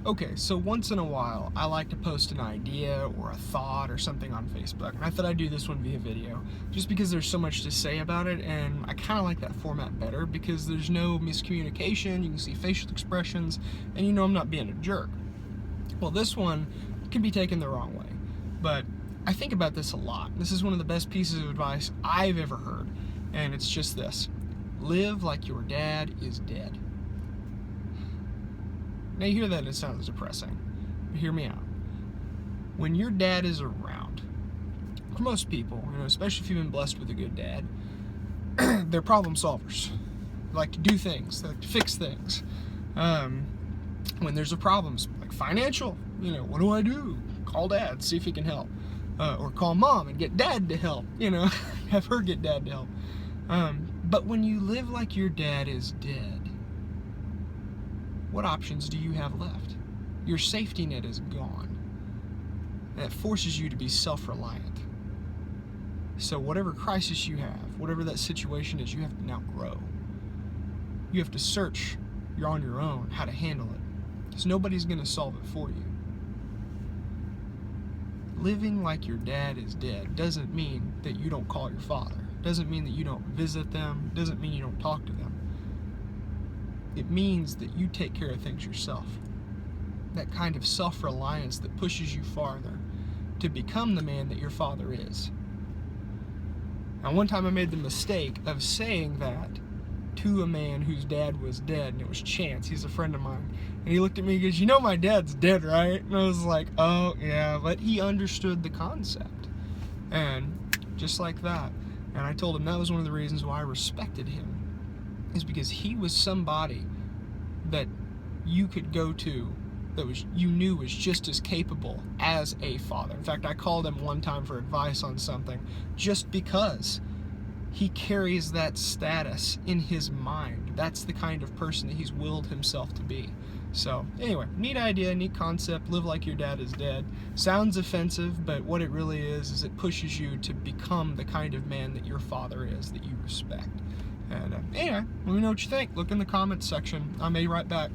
Okay, so once in a while, I like to post an idea or a thought or something on Facebook, and I thought I'd do this one via video, just because there's so much to say about it, and I kind of like that format better because there's no miscommunication, you can see facial expressions, and you know I'm not being a jerk. Well, this one can be taken the wrong way, but I think about this a lot. This is one of the best pieces of advice I've ever heard, and it's just this: live like your dad is dead. Now you hear that and it sounds depressing, but hear me out. When your dad is around, for most people, especially if you've been blessed with a good dad, they're problem solvers. They like to do things, they like to fix things. When there's a problem, like financial, what do I do? Call dad, see if he can help. Or call mom and get dad to help, have her get dad to help. But when you live like your dad is dead, what options do you have left? Your safety net is gone. That forces you to be self-reliant. So whatever crisis you have, whatever that situation is, you have to now grow. You have to search, you're on your own, how to handle it. Because nobody's going to solve it for you. Living like your dad is dead doesn't mean that you don't call your father. Doesn't mean that you don't visit them. Doesn't mean you don't talk to them. It means that you take care of things yourself. That kind of self-reliance that pushes you farther to become the man that your father is. Now, one time I made the mistake of saying that to a man whose dad was dead, and it was Chance. He's a friend of mine. And he looked at me and goes, my dad's dead, right? And I was like, oh, yeah, but he understood the concept. And just like that. And I told him that was one of the reasons why I respected him, is because he was somebody that you could go to that you knew was just as capable as a father. In fact, I called him one time for advice on something just because he carries that status in his mind. That's the kind of person that he's willed himself to be. So anyway, neat idea, neat concept. Live like your dad is dead. Sounds offensive, but what it really is it pushes you to become the kind of man that your father is, that you respect. And anyway, let me know what you think. Look in the comments section. I may write back.